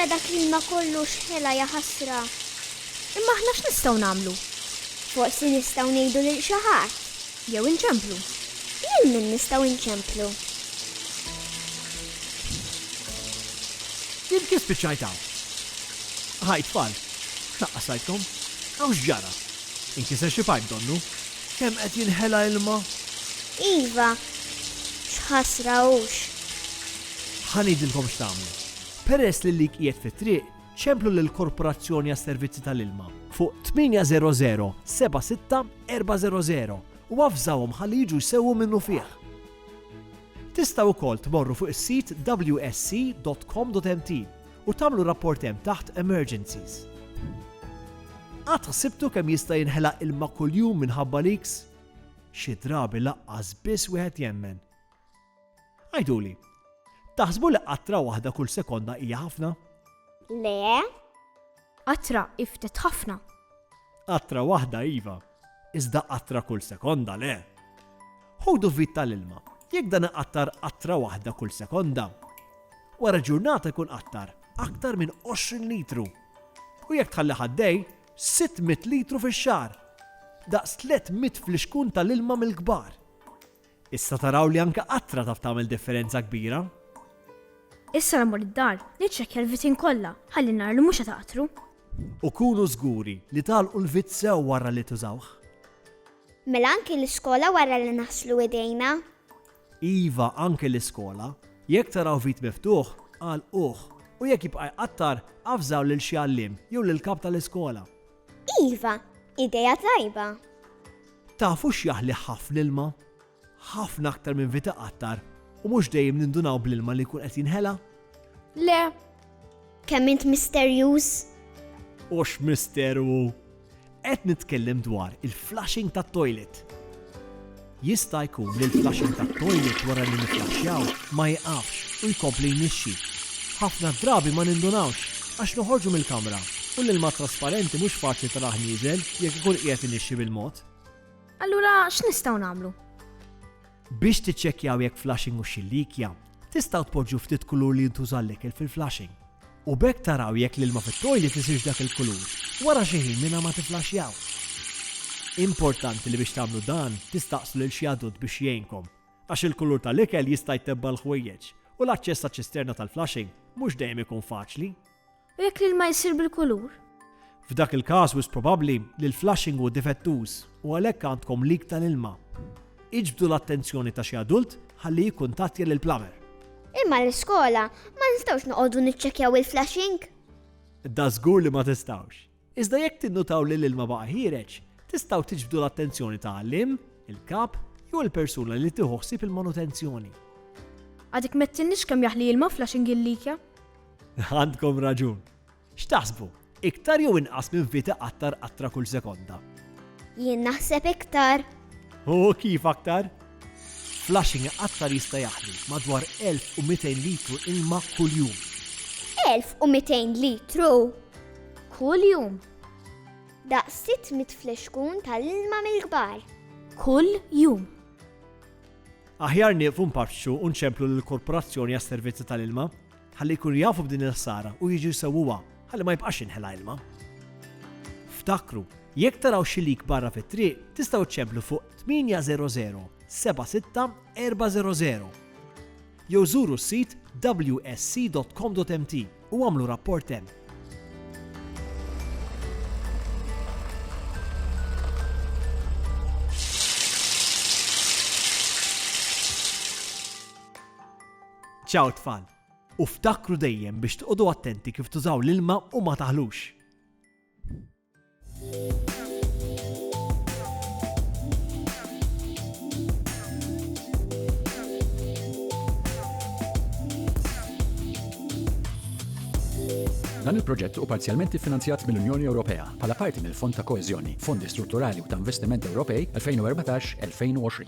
Ara dak l-ilma kollu xħela jaħasra. Imma aħna x'nistgħu nagħmlu? Forsi nistgħu ngħidu lil xi ħadd. Jew inċemplu. Lil min nistgħu inċemplu. Jien kif spiċċajtaw? Ħaj tfal, naqqasajtkom? Għaw x'ġara? Inkiser xi pajp donnu? Kemm qed jinħela ilma? Iva, x'ħasra hux. Ħanidilkom x'tagħmlu. Peress li lik qiegħed fit-triq, ċemplu lill-Korporazzjoni għas-Servizzi tal-Ilma fuq 800 76 400 u avżawhom ħalli jiġu jsewwu minnu fih. Tistgħu wkoll tmorru fuq is-sit wsc.com.mt u tagħmlu rapport hemm taħt Emergencies. Għad ħsibtu kemm jista' jinħelaq ilma kuljum minħabba leaks? Xi drabi laqqas biss wieħed jemmen. Għajduli, taħsbu li qattra waħda kull sekonda hija ħafna? Le? Qatra iftet ħafna. Qattra waħda iva, iżda qattra kull sekonda le. Ħodu vit tal-ilma, jekk dan iqattar qattra waħda kull sekonda. Wara ġurnata jkun qattar aktar minn 20 litru. U jekk tħalli ħaddej 600 litru fix-xahar. Daqs 300 fl-ixkun tal-ilma mill-kbar. Issa taraw li anke qattra taf tagħmel differenza kbira. Issa namur id-dar, niċċekkja l-vitin kollha, ħalli nar li mhux qed taqtru. U kunu żguri li talqu l-vit sew wara li tużawh. Mela anki l-iskola wara li naħslu idejna. Iva anke l-iskola, jekk taraw vit miftuħ, għalquh. U jekk jibqa' jqattar, avżaw lil xi għalliem jew lil kap tal-iskola. Iva, ideja tajba. Tafu x'jaħli ħafna ilma? Ħafna aktar minn vita qattar u mhux dejjem nindunaw bl-ilma li jkun qed jinħela? Le, Kemm int misterjuż? Ux misteru. Qed nitkellem dwar il-flushing tat-toilet. Jista' jkun li l-flushing tat-toilet wara li niflaxxjaw ma jqafx u jkompli jnixxi. Ħafna drabi ma nindunawx għax noħorġu mill-kamra u l-ilma trasparenti mhux faċli taraħ nieżel jekk ikun qiegħed inixxi bil-mod. allura x'nistgħu nagħmlu? Biex tiċċekkjaw jekk flushing u xillikja, tistgħu tpoġġu ftit kulur li jintuża l-ikel fil-flushing. U bekk taraw jekk l-ilma fit-toilet isirx dak il-kulur wara xi ħin mingħajr ma tiflaxxjaw. Importanti li biex tagħmlu dan tistaqsu lil xi adult biex jgħinkom għax il-kulur tal-ikel jista' jtebba l-ħwejjeġ u l-aċċess taċ-ċisterna tal-flushing mhux dejjem ikun faċli. U jekk l-ilma jsir bil-kulur? F'dak il-każ wis probabbli li l-flushing hu difettuż u għalhekk għandkom leak tal-ilma. Iġbdu l-attenzjoni ta' xi adult ħalli jikkuntattja lil plumber. Imma l-iskola ma nistgħux noqogħdu niċċekkjaw il-flashing. Da żgur li ma tistgħux. Iżda jekk tinnutaw li l-ilma baqa' ħireġ, tistgħu tiġbdu l-attenzjoni ta' għallim, il-kap jew il-persuna li tieħu ħsieb il-manutenzjoni. Għadik mettinniex kemm jaħli ilma flashing il-likja? Għandkom raġun. X'taħsbu? Iktar jew inqas minn vita qattar kull sekonda. Jien naħseb iktar. U kif aktar? Flushing qattar jista' jaħli madwar 1200 litru ilma kuljum. 1200 litru. Kull jum. Daqs 600 fl-ixkun tal-ilma mill-kbar. Kull jum. Aħjar nieqfu npaċċu u nċemplu lill-Korporazzjoni għas-Servizzi tal-Ilma ħalli jkunu jafu b'din il-ħsara u jiġu jsewwuha ħalli ma jibqax inħela ilma. Ftakru, jekk taraw xi leak barra fit-triq, tistgħu tċemplu fuq 800 76 400. Jew żuru s-sit wsc.com.mt u għamlu rapport hemm. Ċaw tfal, u ftakru dejjem biex tqogħdu attenti kif tużaw l-ilma u ma taħlux. Dan il-proġett u parzjalment iffinanzjat mill-Unjoni Ewropea bħala parti mill-Fond ta' Koeżjoni, Fondi Strutturali u ta' Investiment Ewropej 2014-2020.